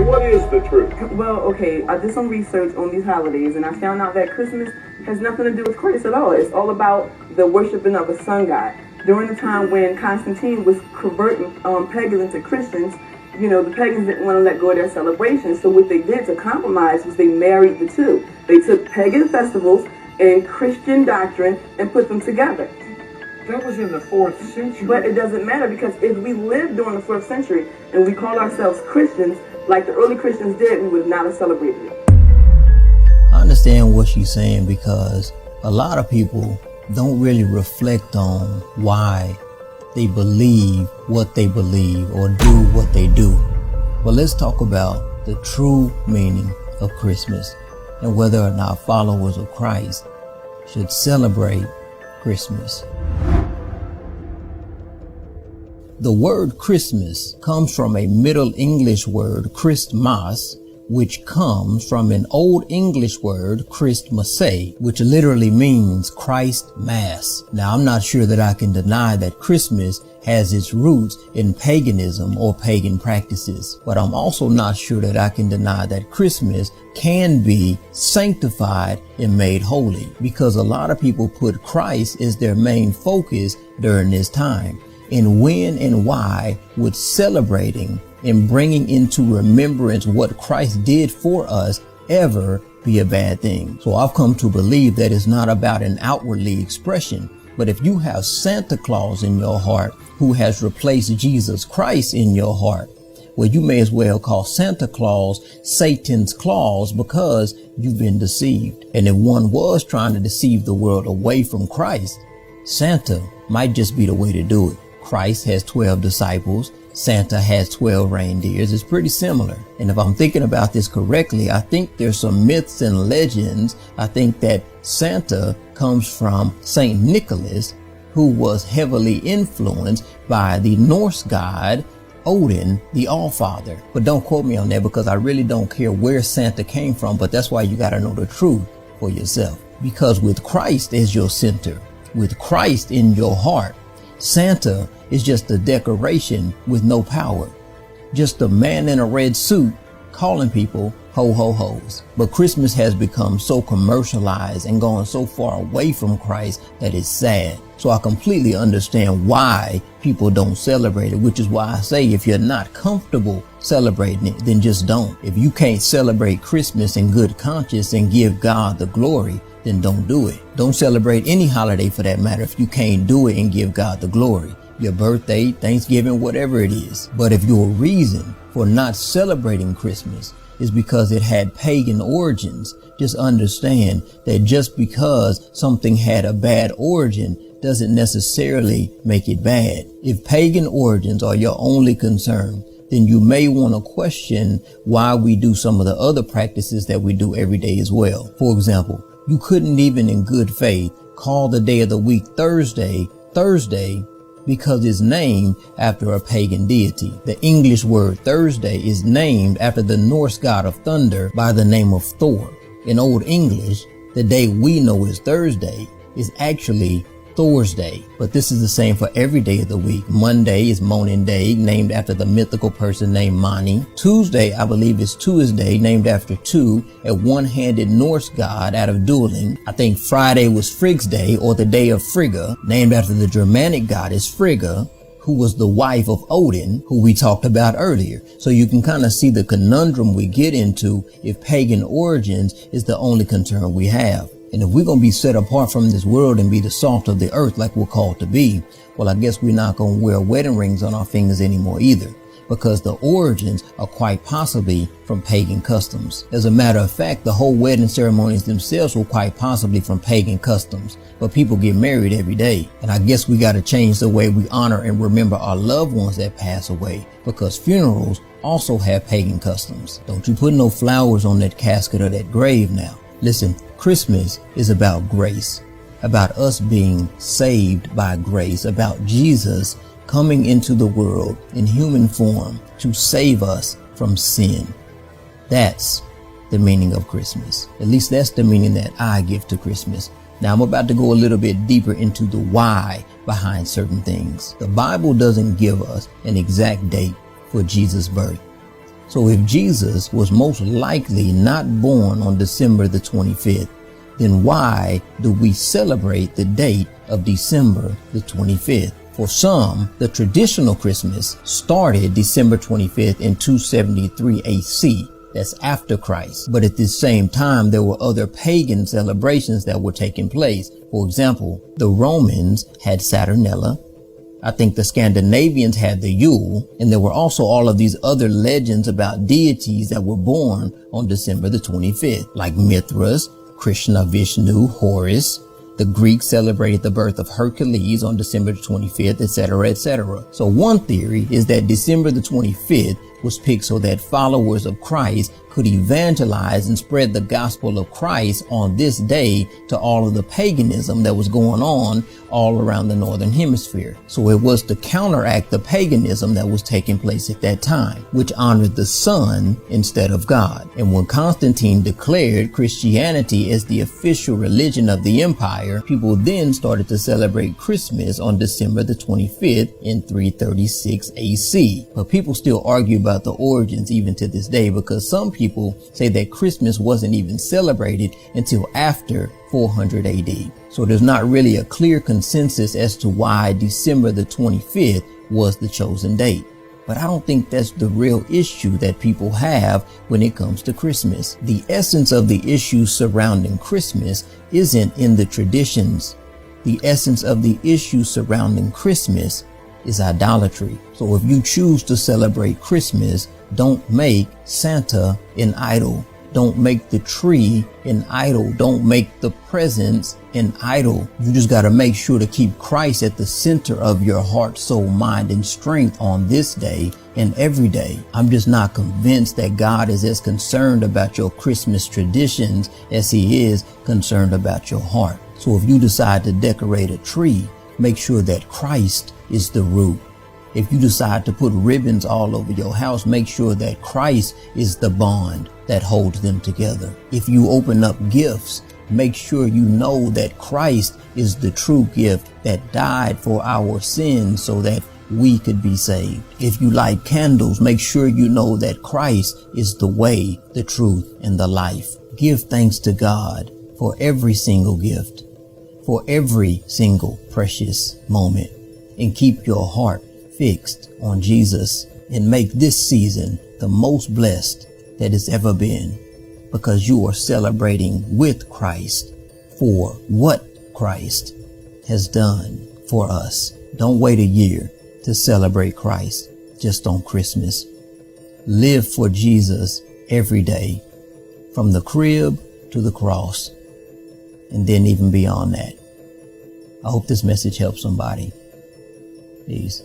what is the truth? Well, okay, I did some research on these holidays, and I found out that Christmas has nothing to do with Christ at all. It's all about the worshiping of a sun god. During the time when Constantine was converting pagans into Christians, you know, the pagans didn't want to let go of their celebrations. So what they did to compromise was they married the two. They took pagan festivals and Christian doctrine and put them together. That was in the 4th century. But it doesn't matter, because if we lived during the 4th century and we call ourselves Christians, like the early Christians did, we would not have celebrated it. I understand what she's saying, because a lot of people don't really reflect on why they believe what they believe or do what they do. But let's talk about the true meaning of Christmas and whether or not followers of Christ should celebrate Christmas. The word Christmas comes from a Middle English word, Christmas, which comes from an Old English word, Christmas, which literally means Christ Mass. Now, I'm not sure that I can deny that Christmas has its roots in paganism or pagan practices, but I'm also not sure that I can deny that Christmas can be sanctified and made holy, because a lot of people put Christ as their main focus during this time. And when and why would celebrating and bringing into remembrance what Christ did for us ever be a bad thing? So I've come to believe that it's not about an outwardly expression, but if you have Santa Claus in your heart who has replaced Jesus Christ in your heart, well, you may as well call Santa Claus Satan's claws, because you've been deceived. And if one was trying to deceive the world away from Christ, Santa might just be the way to do it. Christ has 12 disciples. Santa has 12 reindeers. It's pretty similar. And if I'm thinking about this correctly, I think there's some myths and legends. I think that Santa comes from Saint Nicholas, who was heavily influenced by the Norse god Odin, the Allfather. But don't quote me on that, because I really don't care where Santa came from. But that's why you got to know the truth for yourself. Because with Christ as your center, with Christ in your heart, Santa is just a decoration with no power. Just a man in a red suit calling people ho ho ho's. But Christmas has become so commercialized and gone so far away from Christ that it's sad. So I completely understand why people don't celebrate it, which is why I say if you're not comfortable celebrating it, then just don't. If you can't celebrate Christmas in good conscience and give God the glory, then don't do it. Don't celebrate any holiday for that matter if you can't do it and give God the glory. Your birthday, Thanksgiving, whatever it is. But if your reason for not celebrating Christmas is because it had pagan origins, just understand that just because something had a bad origin doesn't necessarily make it bad. If pagan origins are your only concern, then you may want to question why we do some of the other practices that we do every day as well. For example, you couldn't even in good faith call the day of the week Thursday, because it's named after a pagan deity. The English word Thursday is named after the Norse god of thunder by the name of Thor. In Old English, the day we know as Thursday is actually Thor's Day, but this is the same for every day of the week. Monday is Moaning Day, named after the mythical person named Mani. Tuesday, I believe, is Tuesday, named after Tu, a one-handed Norse god out of dueling. I think Friday was Frigg's Day, or the day of Frigga, named after the Germanic goddess Frigga, who was the wife of Odin, who we talked about earlier. So you can kind of see the conundrum we get into if pagan origins is the only concern we have. And if we're going to be set apart from this world and be the salt of the earth like we're called to be, well, I guess we're not going to wear wedding rings on our fingers anymore either, because the origins are quite possibly from pagan customs. As a matter of fact, the whole wedding ceremonies themselves were quite possibly from pagan customs, but people get married every day. And I guess we got to change the way we honor and remember our loved ones that pass away, because funerals also have pagan customs. Don't you put no flowers on that casket or that grave now. Listen, Christmas is about grace, about us being saved by grace, about Jesus coming into the world in human form to save us from sin. That's the meaning of Christmas. At least that's the meaning that I give to Christmas. Now I'm about to go a little bit deeper into the why behind certain things. The Bible doesn't give us an exact date for Jesus' birth. So if Jesus was most likely not born on December the 25th, then why do we celebrate the date of December the 25th? For some, the traditional Christmas started December 25th in 273 AC. That's after Christ. But at this same time, there were other pagan celebrations that were taking place. For example, the Romans had Saturnella. I think the Scandinavians had the Yule, and there were also all of these other legends about deities that were born on December the 25th, like Mithras, Krishna, Vishnu, Horus. The Greeks celebrated the birth of Hercules on December the 25th, etc., etc. So one theory is that December the 25th was picked so that followers of Christ could evangelize and spread the gospel of Christ on this day to all of the paganism that was going on all around the northern hemisphere. So it was to counteract the paganism that was taking place at that time, which honored the sun instead of God. And when Constantine declared Christianity as the official religion of the empire, people then started to celebrate Christmas on December the 25th in 336 AC. But people still argue about the origins even to this day, because some people say that Christmas wasn't even celebrated until after 400 AD. So there's not really a clear consensus as to why December the 25th was the chosen date. But I don't think that's the real issue that people have when it comes to Christmas. The essence of the issue surrounding Christmas isn't in the traditions. The essence of the issue surrounding Christmas is idolatry. So if you choose to celebrate Christmas, don't make Santa an idol. Don't make the tree an idol. Don't make the presents an idol. You just got to make sure to keep Christ at the center of your heart, soul, mind, and strength on this day and every day. I'm just not convinced that God is as concerned about your Christmas traditions as he is concerned about your heart. So if you decide to decorate a tree, make sure that Christ is the root. If you decide to put ribbons all over your house, make sure that Christ is the bond that holds them together. If you open up gifts, make sure you know that Christ is the true gift that died for our sins so that we could be saved. If you light candles, make sure you know that Christ is the way, the truth, and the life. Give thanks to God for every single gift, for every single precious moment, and keep your heart fixed on Jesus, and make this season the most blessed that it's ever been, because you are celebrating with Christ for what Christ has done for us. Don't wait a year to celebrate Christ just on Christmas. Live for Jesus every day, from the crib to the cross, and then even beyond that. I hope this message helps somebody. Peace.